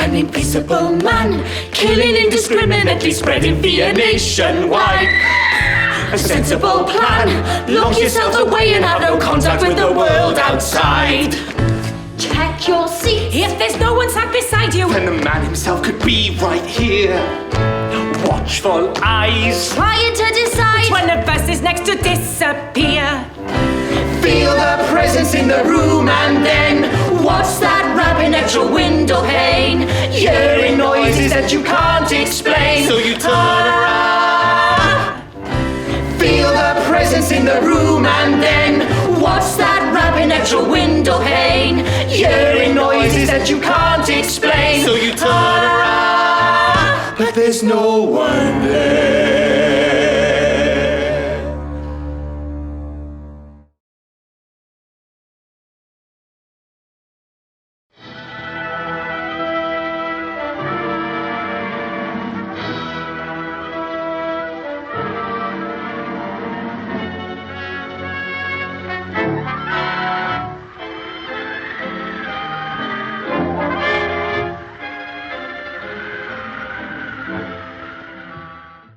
An invisible man, killing indiscriminately, spreading fear nationwide. A sensible plan, lock yourselves away and have no contact with the world outside. Check your seat. If there's no one sat beside you, then the man himself could be right here. Watchful eyes, trying to decide which one of us is next to disappear. Feel the presence in the room and then what's that rapping at your window pane? hearing noises that you can't explain. So you turn around. Feel the presence in the room and then what's that rapping at your window pane? hearing noises that you can't explain. So you turn around, but there's no one there.